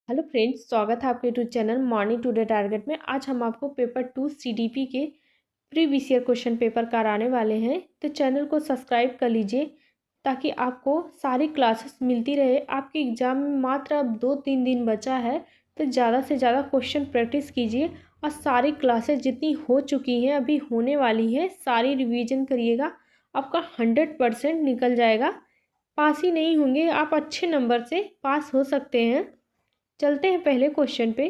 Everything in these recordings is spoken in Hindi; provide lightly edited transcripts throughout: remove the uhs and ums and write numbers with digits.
हेलो फ्रेंड्स, स्वागत है आपके YouTube channel morning today target में। आज हम आपको पेपर 2 सीडीपी के प्रीवियस ईयर क्वेश्चन पेपर कराने वाले हैं। तो चैनल को सब्सक्राइब कर लीजिए ताकि आपको सारी क्लासेस मिलती रहे। आपके एग्ज़ाम में मात्र अब 2-3 दिन बचा है, तो ज़्यादा से ज़्यादा क्वेश्चन प्रैक्टिस कीजिए और सारी क्लासेस जितनी हो चुकी हैं अभी होने वाली है सारी रिवीजन करिएगा। आपका 100% निकल जाएगा। पास ही नहीं होंगे, आप अच्छे नंबर से पास हो सकते हैं। चलते हैं पहले क्वेश्चन पे।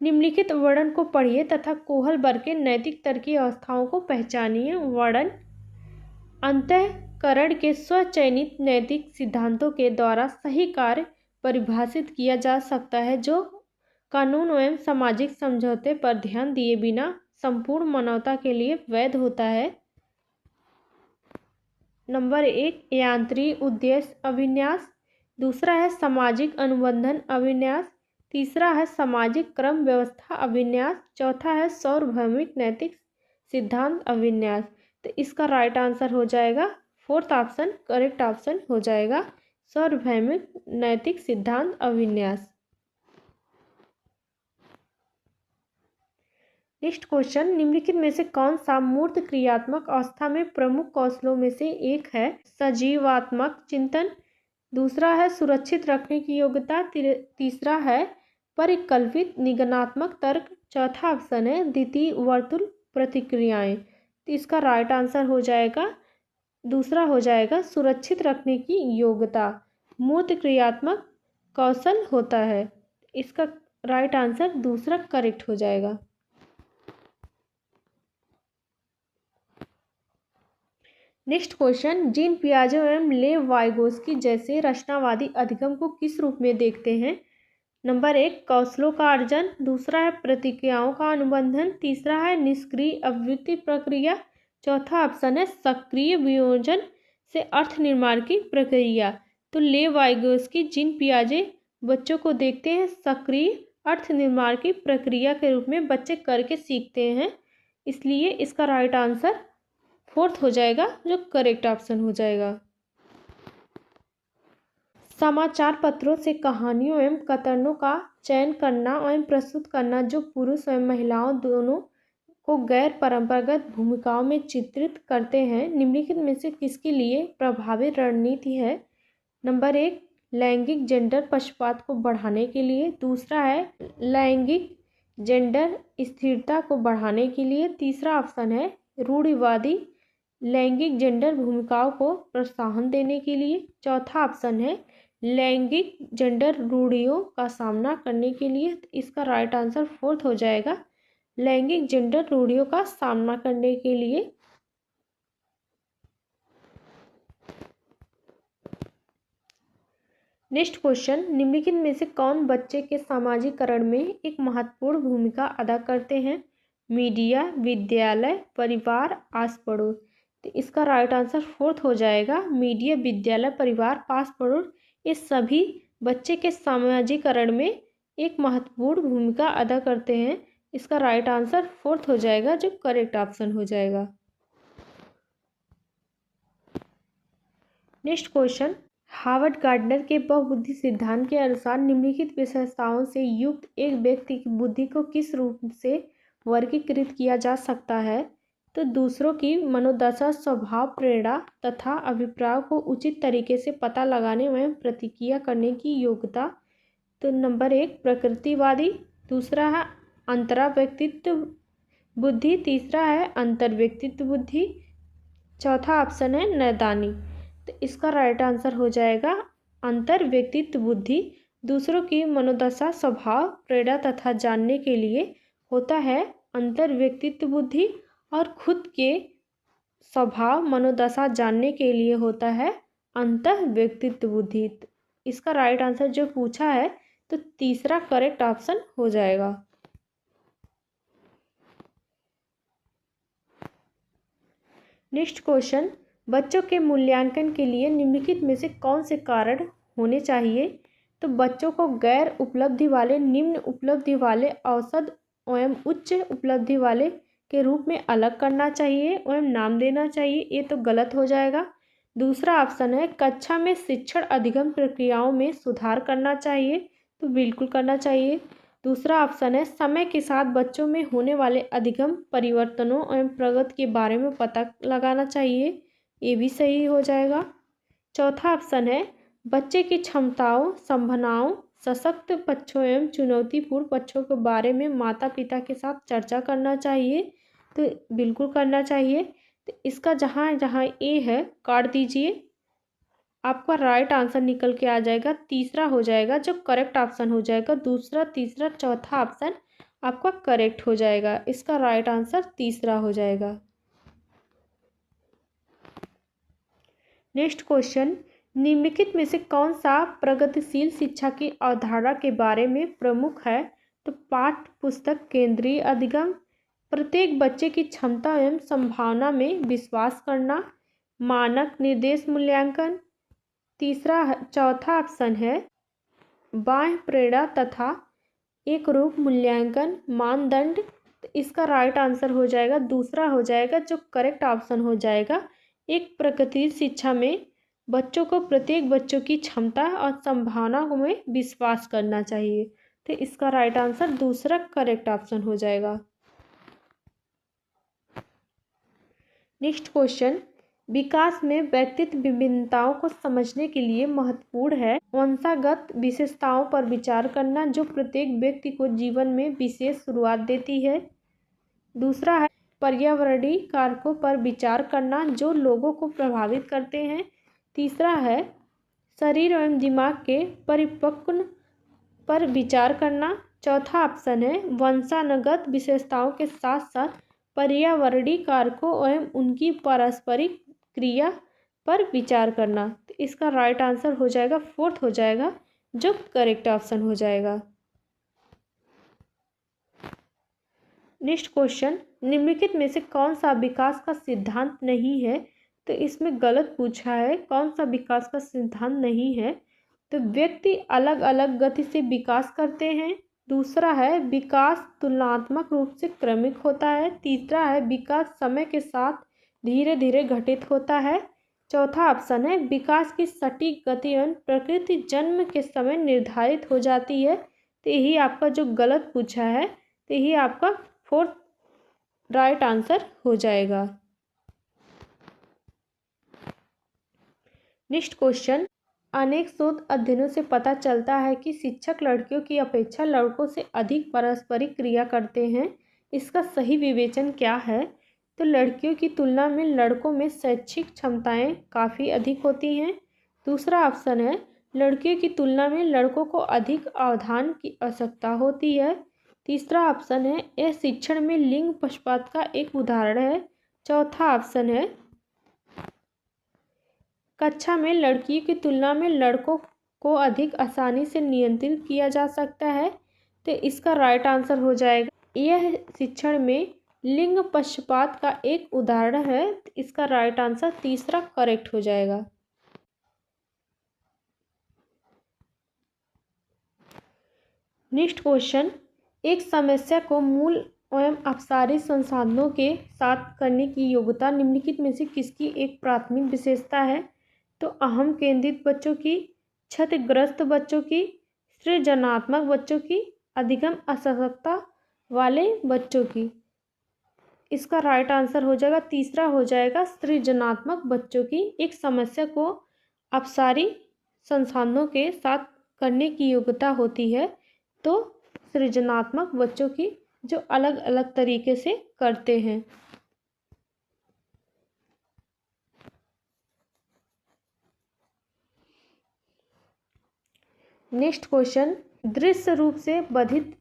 निम्नलिखित वर्णन को पढ़िए तथा कोहल वर्ग के नैतिक तर्कीय अवस्थाओं को पहचानिए। वर्णन: अंतःकरण के स्वचयनित नैतिक सिद्धांतों के द्वारा सही कार्य परिभाषित किया जा सकता है जो कानून एवं सामाजिक समझौते पर ध्यान दिए बिना संपूर्ण मानवता के लिए वैध होता है। नंबर 1 यांत्रिक उद्देश्य अभिन्यास, दूसरा है सामाजिक अनुबंधन अभिन्यास, तीसरा है सामाजिक क्रम व्यवस्था अभिन्यास, चौथा है सार्वभौमिक नैतिक सिद्धांत अभिन्यास। तो इसका राइट आंसर हो जाएगा फोर्थ ऑप्शन, करेक्ट ऑप्शन हो जाएगा सार्वभौमिक नैतिक सिद्धांत अभिन्यास। नेक्स्ट क्वेश्चन: निम्नलिखित में से कौन सा मूर्त क्रियात्मक अवस्था में प्रमुख कौशलों में से एक है? सजीवात्मक चिंतन, दूसरा है सुरक्षित रखने की योग्यता, तीसरा है परिकल्पित निगमनात्मक तर्क, चौथा ऑप्शन है द्वितीय वर्तुल प्रतिक्रियाएं। तो इसका राइट आंसर हो जाएगा दूसरा हो जाएगा सुरक्षित रखने की योग्यता मूर्त क्रियात्मक कौशल होता है। इसका राइट आंसर दूसरा करेक्ट हो जाएगा। नेक्स्ट क्वेश्चन: जीन पियाजे एवं लेव वाइगोस्की जैसे रचनावादी अधिगम को किस रूप में देखते हैं? नंबर 1 कौशलों का अर्जन, दूसरा है प्रतिक्रियाओं का अनुबंधन, तीसरा है निष्क्रिय अभिव्यक्ति प्रक्रिया, चौथा ऑप्शन है सक्रिय वियोजन से अर्थ निर्माण की प्रक्रिया। तो लेव वाइगोस्की जीन पियाजे बच्चों को देखते हैं सक्रिय अर्थ निर्माण की प्रक्रिया के रूप में, बच्चे करके सीखते हैं, इसलिए इसका राइट आंसर फोर्थ हो जाएगा जो करेक्ट ऑप्शन हो जाएगा। समाचार पत्रों से कहानियों एवं कथनों का चयन करना एवं प्रस्तुत करना जो पुरुष एवं महिलाओं दोनों को गैर परंपरागत भूमिकाओं में चित्रित करते हैं, निम्नलिखित में से किसके लिए प्रभावी रणनीति है? नंबर 1 लैंगिक जेंडर पक्षपात को बढ़ाने के लिए, दूसरा है लैंगिक जेंडर स्थिरता को बढ़ाने के लिए, तीसरा ऑप्शन है रूढ़िवादी लैंगिक जेंडर भूमिकाओं को प्रोत्साहन देने के लिए, चौथा ऑप्शन है लैंगिक जेंडर रूढ़ियों का सामना करने के लिए। इसका राइट आंसर फोर्थ हो जाएगा लैंगिक जेंडर रूढ़ियों का सामना करने के लिए। नेक्स्ट क्वेश्चन: निम्नलिखित में से कौन बच्चे के सामाजिकरण में एक महत्वपूर्ण भूमिका अदा करते हैं? मीडिया, विद्यालय, परिवार, आस पड़ोस। तो इसका राइट आंसर फोर्थ हो जाएगा मीडिया, विद्यालय, परिवार, पास पड़ोस। ये सभी बच्चे के सामाजिकरण में एक महत्वपूर्ण भूमिका अदा करते हैं। इसका राइट आंसर फोर्थ हो जाएगा जो करेक्ट ऑप्शन हो जाएगा। नेक्स्ट क्वेश्चन: हार्वर्ड गार्डनर के बहुबुद्धि सिद्धांत के अनुसार निम्नलिखित विशेषताओं से युक्त एक व्यक्ति की बुद्धि को किस रूप से वर्गीकृत किया जा सकता है? तो दूसरों की मनोदशा, स्वभाव, प्रेरणा तथा अभिप्राय को उचित तरीके से पता लगाने एवं प्रतिक्रिया करने की योग्यता। तो नंबर 1 प्रकृतिवादी, दूसरा है अंतराव्यक्तित्व बुद्धि, तीसरा है अंतर्व्यक्तित्व बुद्धि, चौथा ऑप्शन है नैदानिक। तो इसका राइट आंसर हो जाएगा अंतर्व्यक्तित्व बुद्धि दूसरों की मनोदशा, स्वभाव, प्रेरणा तथा जानने के लिए होता है अंतर्व्यक्तित्व बुद्धि, और खुद के स्वभाव, मनोदशा जानने के लिए होता है अंतर्व्यक्तित्व बुद्धि। इसका राइट आंसर जो पूछा है तो तीसरा करेक्ट ऑप्शन हो जाएगा। नेक्स्ट क्वेश्चन: बच्चों के मूल्यांकन के लिए निम्नलिखित में से कौन से कारण होने चाहिए? तो बच्चों को गैर उपलब्धि वाले, निम्न उपलब्धि वाले, औसत एवं उच्च उपलब्धि वाले के रूप में अलग करना चाहिए एवं नाम देना चाहिए। ये तो गलत हो जाएगा। दूसरा ऑप्शन है कक्षा में शिक्षण अधिगम प्रक्रियाओं में सुधार करना चाहिए, तो बिल्कुल करना चाहिए। दूसरा ऑप्शन है समय के साथ बच्चों में होने वाले अधिगम परिवर्तनों एवं प्रगति के बारे में पता लगाना चाहिए, ये भी सही हो जाएगा। चौथा ऑप्शन है बच्चे की क्षमताओं, संभावनाओं, सशक्त पक्षों एवं चुनौतीपूर्ण पक्षों के बारे में माता पिता के साथ चर्चा करना चाहिए, तो बिल्कुल करना चाहिए। तो इसका जहाँ जहाँ ए है काट दीजिए, आपका राइट आंसर निकल के आ जाएगा। तीसरा हो जाएगा जो करेक्ट ऑप्शन हो जाएगा, दूसरा तीसरा चौथा ऑप्शन आपका करेक्ट हो जाएगा। इसका राइट आंसर तीसरा हो जाएगा। नेक्स्ट क्वेश्चन, निम्नलिखित में से कौन सा प्रगतिशील शिक्षा की अवधारणा के बारे में प्रमुख है? तो पाठ्य पुस्तक केंद्रीय अधिगम, प्रत्येक बच्चे की क्षमता एवं संभावना में विश्वास करना, मानक निर्देश मूल्यांकन, चौथा ऑप्शन है बाह्य प्रेरणा तथा एक रूप मूल्यांकन मानदंड। तो इसका राइट आंसर हो जाएगा दूसरा हो जाएगा, जो करेक्ट ऑप्शन हो जाएगा। एक प्रगतिशील शिक्षा में बच्चों को प्रत्येक बच्चों की क्षमता और संभावना में विश्वास करना चाहिए, तो इसका राइट आंसर दूसरा करेक्ट ऑप्शन हो जाएगा। नेक्स्ट क्वेश्चन, विकास में व्यक्तित्व विभिन्नताओं को समझने के लिए महत्वपूर्ण है वंशागत विशेषताओं पर विचार करना, जो प्रत्येक व्यक्ति को जीवन में विशेष शुरुआत देती है। दूसरा है पर्यावरणीय कारकों पर विचार करना, जो लोगों को प्रभावित करते हैं। तीसरा है शरीर एवं दिमाग के परिपक्व पर विचार करना। चौथा ऑप्शन है वंशानुगत विशेषताओं के साथ साथ पर्यावरणीय कारकों एवं उनकी पारस्परिक क्रिया पर विचार करना। तो इसका राइट आंसर हो जाएगा फोर्थ हो जाएगा, जो करेक्ट ऑप्शन हो जाएगा। नेक्स्ट क्वेश्चन, निम्नलिखित में से कौन सा विकास का सिद्धांत नहीं है? तो इसमें गलत पूछा है, कौन सा विकास का सिद्धांत नहीं है? तो व्यक्ति अलग अलग गति से विकास करते हैं। दूसरा है विकास तुलनात्मक रूप से क्रमिक होता है। तीसरा है विकास समय के साथ धीरे धीरे घटित होता है। चौथा ऑप्शन है विकास की सटीक गति एवं प्रकृति जन्म के समय निर्धारित हो जाती है। तो यही आपका जो गलत पूछा है, तो यही आपका फोर्थ राइट आंसर हो जाएगा। नेक्स्ट क्वेश्चन, अनेक शोध अध्ययनों से पता चलता है कि शिक्षक लड़कियों की अपेक्षा लड़कों से अधिक पारस्परिक क्रिया करते हैं, इसका सही विवेचन क्या है? तो लड़कियों की तुलना में लड़कों में शैक्षिक क्षमताएं काफ़ी अधिक होती हैं। दूसरा ऑप्शन है लड़कियों की तुलना में लड़कों को अधिक अवधान की आवश्यकता होती है। तीसरा ऑप्शन है यह शिक्षण में लिंग पक्षपात का एक उदाहरण है। चौथा ऑप्शन है कक्षा में लड़कियों की तुलना में लड़कों को अधिक आसानी से नियंत्रित किया जा सकता है। तो इसका राइट आंसर हो जाएगा यह शिक्षण में लिंग पक्षपात का एक उदाहरण है। इसका राइट आंसर तीसरा करेक्ट हो जाएगा। नेक्स्ट क्वेश्चन, एक समस्या को मूल एवं अपसारी संसाधनों के साथ करने की योग्यता निम्नलिखित में से किसकी एक प्राथमिक विशेषता है? तो अहम केंद्रित बच्चों की, क्षतिग्रस्त बच्चों की, सृजनात्मक बच्चों की, अधिगम असक्षमता वाले बच्चों की। इसका राइट आंसर हो जाएगा तीसरा हो जाएगा सृजनात्मक बच्चों की। एक समस्या को अपसारी संसाधनों के साथ करने की योग्यता होती है, तो सृजनात्मक बच्चों की, जो अलग अलग तरीके से करते हैं। नेक्स्ट क्वेश्चन, दृश्य रूप से बधिर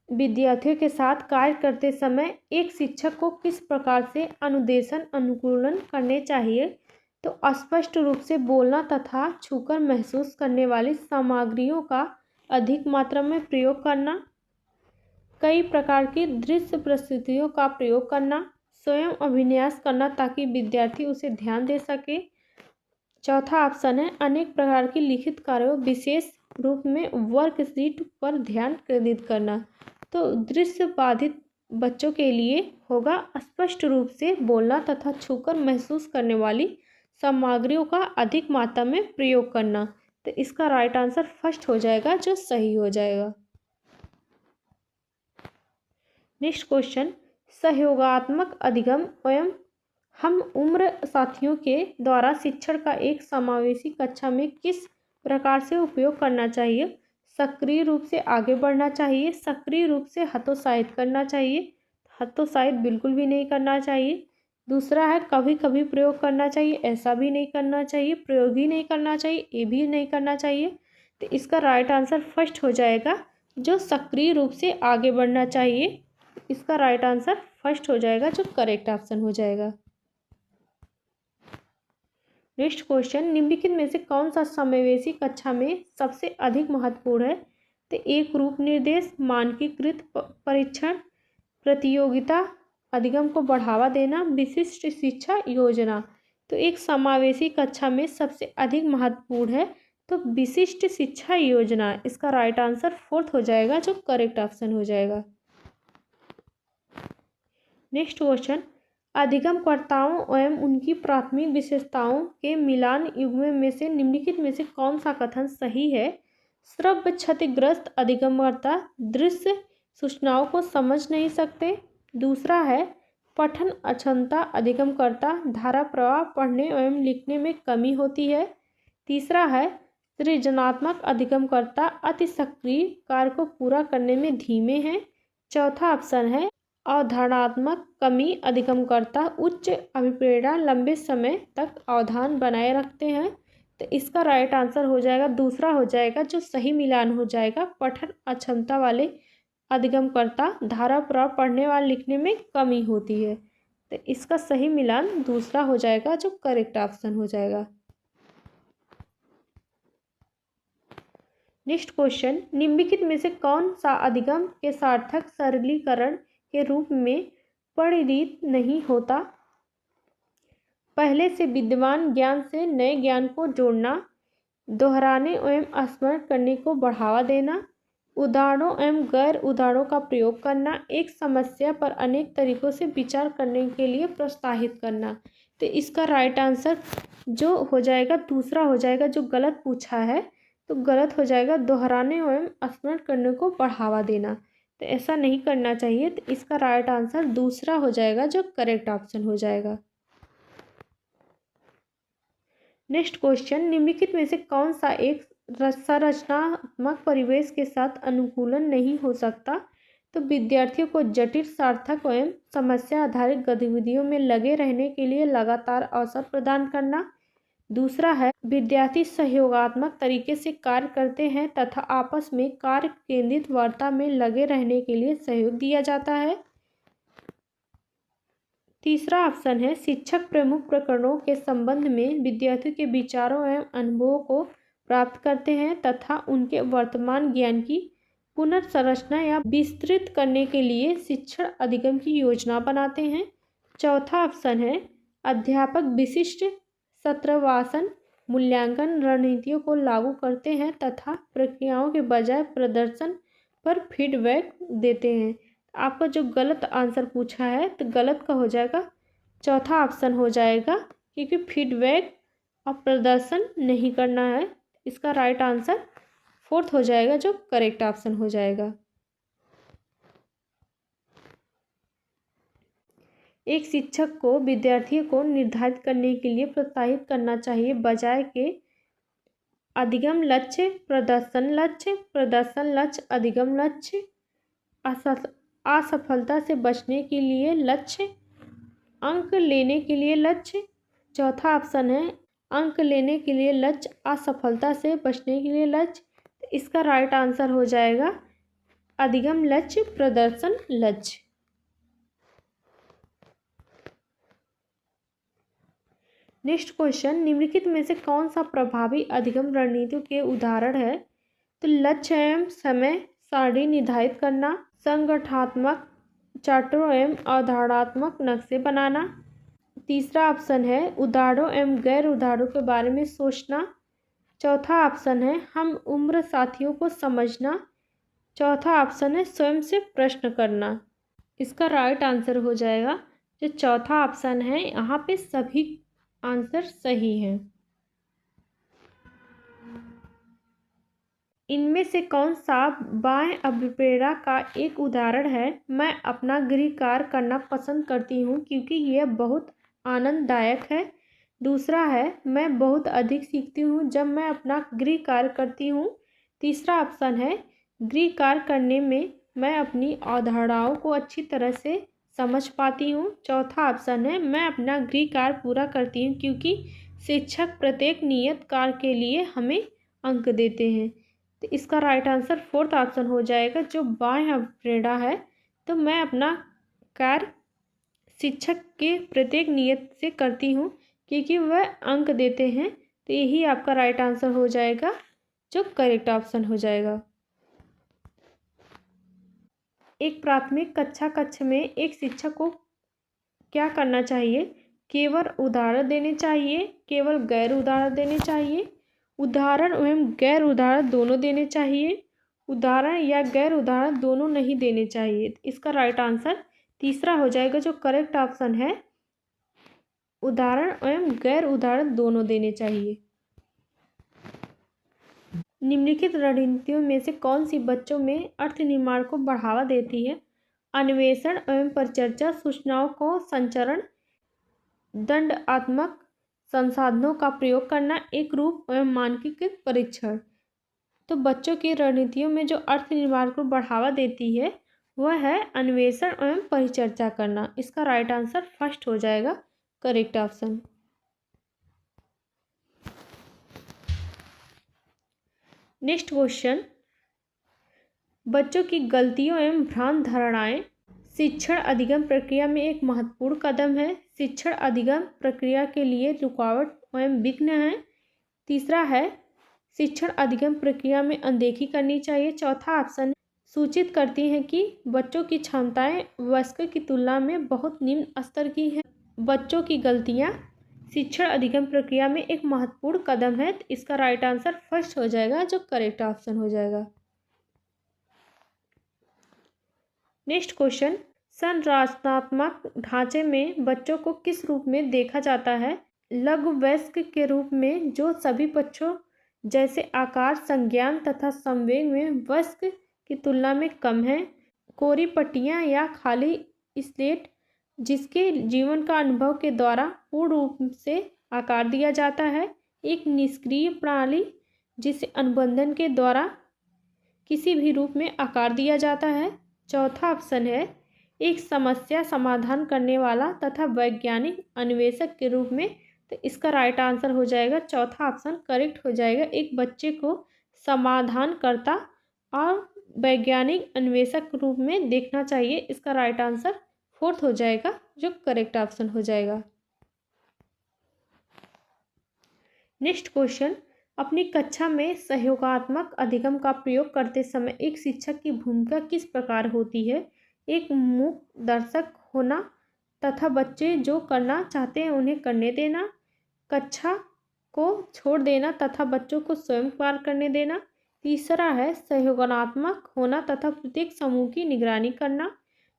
विद्यार्थियों के साथ कार्य करते समय एक शिक्षक को किस प्रकार से अनुदेशन अनुकूलन करने चाहिए? तो स्पष्ट रूप से बोलना तथा छूकर महसूस करने वाली सामग्रियों का अधिक मात्रा में प्रयोग करना, कई प्रकार की दृश्य प्रस्तुतियों का प्रयोग करना, स्वयं अभिन्यास करना ताकि विद्यार्थी उसे ध्यान दे सके। चौथा ऑप्शन है अनेक प्रकार की लिखित कार्यों विशेष रूप में वर्कशीट पर ध्यान केंद्रित करना। तो दृश्य बाधित बच्चों के लिए होगा स्पष्ट रूप से बोलना तथा छूकर महसूस करने वाली सामग्रियों का अधिक मात्रा में प्रयोग करना। तो इसका राइट आंसर फर्स्ट हो जाएगा जो सही हो जाएगा। नेक्स्ट क्वेश्चन, सहयोगात्मक अधिगम एवं हम उम्र साथियों के द्वारा शिक्षण का एक समावेशी कक्षा में किस प्रकार से उपयोग करना चाहिए? सक्रिय रूप से आगे बढ़ना चाहिए, सक्रिय रूप से हतोत्साहित करना चाहिए, हतोत्साहित बिल्कुल भी नहीं करना चाहिए। दूसरा है कभी कभी प्रयोग करना चाहिए, ऐसा भी नहीं करना चाहिए, प्रयोग ही नहीं करना चाहिए, ये भी नहीं करना चाहिए। तो इसका राइट आंसर फर्स्ट हो जाएगा जो सक्रिय रूप से आगे बढ़ना चाहिए। इसका राइट आंसर फर्स्ट हो जाएगा जो करेक्ट ऑप्शन हो जाएगा। नेक्स्ट क्वेश्चन, निम्नलिखित में से कौन सा समावेशी कक्षा में सबसे अधिक महत्वपूर्ण है? तो एक रूप निर्देश, मानकीकृत परीक्षण, प्रतियोगिता, अधिगम को बढ़ावा देना, विशिष्ट शिक्षा योजना। तो एक समावेशी कक्षा में सबसे अधिक महत्वपूर्ण है तो विशिष्ट शिक्षा योजना। इसका राइट आंसर फोर्थ हो जाएगा जो करेक्ट ऑप्शन हो जाएगा। नेक्स्ट क्वेश्चन, अधिगमकर्ताओं एवं उनकी प्राथमिक विशेषताओं के मिलान युग्म में से निम्नलिखित में से कौन सा कथन सही है? श्रव्य क्षतिग्रस्त अधिगमकर्ता दृश्य सूचनाओं को समझ नहीं सकते। दूसरा है पठन अक्षमता अधिगमकर्ता धारा प्रवाह पढ़ने एवं लिखने में कमी होती है। तीसरा है सृजनात्मक अधिगमकर्ता अति सक्रिय कार्य को पूरा करने में धीमे हैं। चौथा ऑप्शन है अवधारणात्मक कमी अधिगमकर्ता उच्च अभिप्रेरणा लंबे समय तक अवधान बनाए रखते हैं। तो इसका राइट आंसर हो जाएगा दूसरा हो जाएगा जो सही मिलान हो जाएगा, पठन अक्षमता वाले अधिगमकर्ता धारा प्रवाह पढ़ने वाले लिखने में कमी होती है। तो इसका सही मिलान दूसरा हो जाएगा जो करेक्ट ऑप्शन हो जाएगा। नेक्स्ट क्वेश्चन, निम्नलिखित में से कौन सा अधिगम के सार्थक सरलीकरण के रूप में परिणित नहीं होता? पहले से विद्यमान ज्ञान से नए ज्ञान को जोड़ना, दोहराने एवं स्मरण करने को बढ़ावा देना, उदाहरणों एवं गैर उदाहरणों का प्रयोग करना, एक समस्या पर अनेक तरीकों से विचार करने के लिए प्रोत्साहित करना। तो इसका राइट आंसर जो हो जाएगा दूसरा हो जाएगा जो गलत पूछा है। तो गलत हो जाएगा दोहराने एवं स्मरण करने को बढ़ावा देना। तो ऐसा नहीं करना चाहिए। तो इसका राइट आंसर दूसरा हो जाएगा जो करेक्ट ऑप्शन हो जाएगा। नेक्स्ट क्वेश्चन, निम्नलिखित में से कौन सा एक संरचनात्मक परिवेश के साथ अनुकूलन नहीं हो सकता? तो विद्यार्थियों को जटिल सार्थक एवं समस्या आधारित गतिविधियों में लगे रहने के लिए लगातार अवसर प्रदान करना। दूसरा है विद्यार्थी सहयोगात्मक तरीके से कार्य करते हैं तथा आपस में कार्य केंद्रित वार्ता में लगे रहने के लिए सहयोग दिया जाता है। तीसरा ऑप्शन है शिक्षक प्रमुख प्रकरणों के संबंध में विद्यार्थियों के विचारों एवं अनुभवों को प्राप्त करते हैं तथा उनके वर्तमान ज्ञान की पुनर्संरचना या विस्तृत करने के लिए शिक्षण अधिगम की योजना बनाते हैं। चौथा ऑप्शन है अध्यापक विशिष्ट सत्रवासन मूल्यांकन रणनीतियों को लागू करते हैं तथा प्रक्रियाओं के बजाय प्रदर्शन पर फीडबैक देते हैं। आपका जो गलत आंसर पूछा है तो गलत का हो जाएगा चौथा ऑप्शन हो जाएगा क्योंकि फीडबैक और प्रदर्शन नहीं करना है। इसका राइट आंसर फोर्थ हो जाएगा जो करेक्ट ऑप्शन हो जाएगा। एक शिक्षक को विद्यार्थियों को निर्धारित करने के लिए प्रोत्साहित करना चाहिए बजाय के अधिगम लक्ष्य प्रदर्शन लक्ष्य अधिगम लक्ष्य असफलता से बचने के लिए लक्ष्य अंक लेने के लिए लक्ष्य। चौथा ऑप्शन है अंक लेने के लिए लक्ष्य असफलता से बचने के लिए लक्ष्य। इसका राइट आंसर हो जाएगा अधिगम लक्ष्य प्रदर्शन लक्ष्य। नेक्स्ट क्वेश्चन, निम्नलिखित में से कौन सा प्रभावी अधिगम रणनीतियों के उदाहरण है? तो लक्ष्य एवं समय सारणी निर्धारित करना, संगठनात्मक चार्टरों एवं अवधारणात्मक नक्शे बनाना। तीसरा ऑप्शन है उदाहरणों एवं गैर उदाहरणों के बारे में सोचना। चौथा ऑप्शन है हम उम्र साथियों को समझना। चौथा ऑप्शन है स्वयं से प्रश्न करना। इसका राइट आंसर हो जाएगा जो चौथा ऑप्शन है। यहाँ पे सभी आंसर सही हैं। इनमें से कौन सा बाह्य अभिप्रेरणा का एक उदाहरण है? मैं अपना गृह कार्य करना पसंद करती हूँ क्योंकि यह बहुत आनंददायक है। दूसरा है, मैं बहुत अधिक सीखती हूँ जब मैं अपना गृह कार्य करती हूँ। तीसरा ऑप्शन है, गृह कार्य करने में मैं अपनी अवधारणाओं को अच्छी तरह से समझ पाती हूँ। चौथा ऑप्शन है, मैं अपना गृह कार्य पूरा करती हूँ क्योंकि शिक्षक प्रत्येक नियत कार्य के लिए हमें अंक देते हैं। तो इसका राइट आंसर फोर्थ ऑप्शन हो जाएगा, जो बाह्य प्रेरणा है। तो मैं अपना कार्य शिक्षक के प्रत्येक नियत से करती हूँ क्योंकि वह अंक देते हैं। तो यही आपका राइट आंसर हो जाएगा, जो करेक्ट ऑप्शन हो जाएगा। एक प्राथमिक कक्ष में एक शिक्षक को क्या करना चाहिए? केवल उदाहरण देने चाहिए, केवल गैर उदाहरण देने चाहिए, उदाहरण एवं गैर उदाहरण दोनों देने चाहिए, उदाहरण या गैर उदाहरण दोनों नहीं देने चाहिए। इसका राइट आंसर तीसरा हो जाएगा, जो करेक्ट ऑप्शन है, उदाहरण एवं गैर उदाहरण दोनों देने चाहिए। निम्नलिखित रणनीतियों में से कौन सी बच्चों में अर्थ निर्माण को बढ़ावा देती है? अन्वेषण एवं परिचर्चा, सूचनाओं को संचरण, दंडात्मक संसाधनों का प्रयोग करना, एक रूप एवं मानकीकृत परीक्षण। तो बच्चों की रणनीतियों में जो अर्थ निर्माण को बढ़ावा देती है वह है अन्वेषण एवं परिचर्चा करना। इसका राइट आंसर फर्स्ट हो जाएगा, करेक्ट ऑप्शन। नेक्स्ट क्वेश्चन, बच्चों की गलतियों एवं भ्रांत धारणाएं शिक्षण अधिगम प्रक्रिया में एक महत्वपूर्ण कदम है। शिक्षण अधिगम प्रक्रिया के लिए रुकावट एवं विघ्न है। तीसरा है, शिक्षण अधिगम प्रक्रिया में अनदेखी करनी चाहिए। चौथा ऑप्शन सूचित करती हैं कि बच्चों की क्षमताएं वयस्कों की तुलना में बहुत निम्न स्तर की हैं। बच्चों की गलतियां शिक्षण अधिगम प्रक्रिया में एक महत्वपूर्ण कदम है। इसका राइट आंसर फर्स्ट हो जाएगा, जो करेक्ट ऑप्शन हो जाएगा। नेक्स्ट क्वेश्चन, संरचनात्मक ढांचे में बच्चों को किस रूप में देखा जाता है? लघु वयस्क के रूप में, जो सभी बच्चों जैसे आकार, संज्ञान तथा संवेग में वयस्क की तुलना में कम है। कोरी पट्टियाँ या खाली स्लेट, जिसके जीवन का अनुभव के द्वारा पूर्ण रूप से आकार दिया जाता है। एक निष्क्रिय प्रणाली, जिसे अनुबंधन के द्वारा किसी भी रूप में आकार दिया जाता है। चौथा ऑप्शन है, एक समस्या समाधान करने वाला तथा वैज्ञानिक अन्वेषक के रूप में। तो इसका राइट आंसर हो जाएगा, चौथा ऑप्शन करेक्ट हो जाएगा। एक बच्चे को समाधानकर्ता और वैज्ञानिक अन्वेषक के रूप में देखना चाहिए। इसका राइट आंसर फोर्थ हो जाएगा, जो करेक्ट ऑप्शन हो जाएगा। नेक्स्ट क्वेश्चन, अपनी कक्षा में सहयोगात्मक अधिगम का प्रयोग करते समय एक शिक्षक की भूमिका किस प्रकार होती है? एक मूक दर्शक होना तथा बच्चे जो करना चाहते हैं उन्हें करने देना, कक्षा को छोड़ देना तथा बच्चों को स्वयं कार्य करने देना। तीसरा है सहयोगात्मक होना तथा प्रत्येक समूह की निगरानी करना।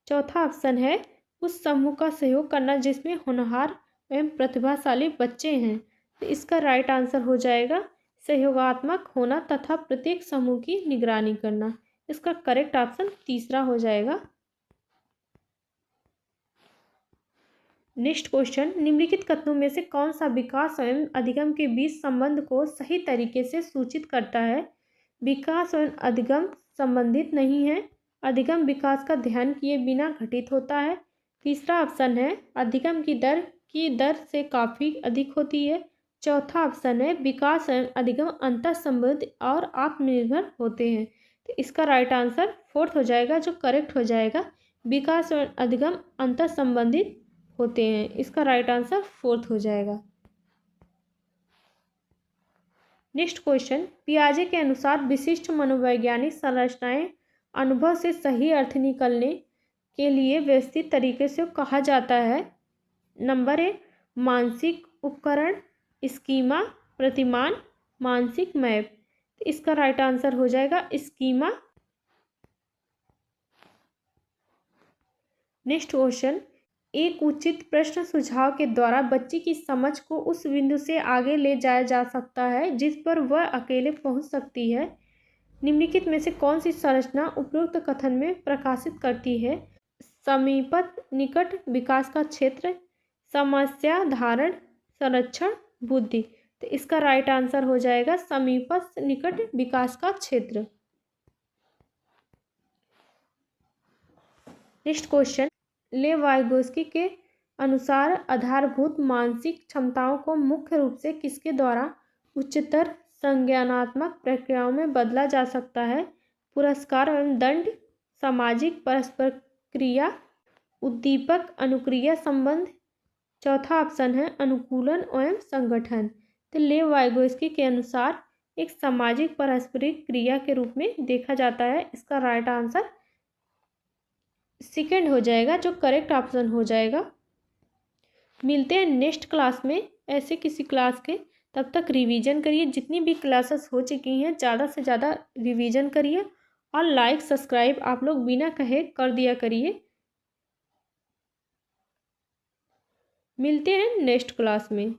चौथा ऑप्शन है उस समूह का सहयोग करना जिसमें होनहार एवं प्रतिभाशाली बच्चे हैं। तो इसका राइट आंसर हो जाएगा सहयोगात्मक होना तथा प्रत्येक समूह की निगरानी करना। इसका करेक्ट ऑप्शन तीसरा हो जाएगा। नेक्स्ट क्वेश्चन, निम्नलिखित कथनों में से कौन सा विकास एवं अधिगम के बीच संबंध को सही तरीके से सूचित करता है? विकास एवं अधिगम संबंधित नहीं है। अधिगम विकास का ध्यान किए बिना घटित होता है। तीसरा ऑप्शन है, अधिगम की दर से काफ़ी अधिक होती है। चौथा ऑप्शन है, विकास एवं अधिगम अंतर संबंधित और आत्मनिर्भर होते हैं। तो इसका राइट आंसर फोर्थ हो जाएगा, जो करेक्ट हो जाएगा। विकास एवं अधिगम अंतर संबंधित होते हैं। इसका राइट आंसर फोर्थ हो जाएगा। नेक्स्ट क्वेश्चन, पियाजे के अनुसार विशिष्ट मनोवैज्ञानिक संरचनाएं अनुभव से सही अर्थ निकलने के लिए व्यवस्थित तरीके से कहा जाता है। नंबर 1, मानसिक उपकरण, स्कीमा, प्रतिमान, मानसिक मैप। इसका राइट आंसर हो जाएगा स्कीमा। नेक्स्ट क्वेश्चन, एक उचित प्रश्न सुझाव के द्वारा बच्चे की समझ को उस बिंदु से आगे ले जाया जा सकता है जिस पर वह अकेले पहुंच सकती है। निम्नलिखित में से कौन सी संरचना उपरोक्त कथन में प्रकाशित करती है? समीपस्थ, निकट, विकास का क्षेत्र, समस्या धारण, संरक्षण, बुद्धि। तो इसका राइट आंसर हो जाएगा समीपस्थ, निकट, विकास का क्षेत्र। नेक्स्ट क्वेश्चन, लेव वाइगोस्की के अनुसार आधारभूत मानसिक क्षमताओं को मुख्य रूप से किसके द्वारा उच्चतर संज्ञानात्मक प्रक्रियाओं में बदला जा सकता है? पुरस्कार एवं दंड, सामाजिक परस्पर क्रिया, उद्दीपक अनुक्रिया संबंध। चौथा ऑप्शन है अनुकूलन एवं संगठन। तो लेव वाइगोस्की के अनुसार एक सामाजिक पारस्परिक क्रिया के रूप में देखा जाता है। इसका राइट आंसर सेकेंड हो जाएगा, जो करेक्ट ऑप्शन हो जाएगा। मिलते हैं नेक्स्ट क्लास में ऐसे किसी क्लास के। तब तक रिवीजन करिए, जितनी भी क्लासेस हो चुकी हैं ज़्यादा से ज़्यादा रिवीजन करिए और लाइक सब्सक्राइब आप लोग बिना कहे कर दिया करिए। मिलते हैं नेक्स्ट क्लास में।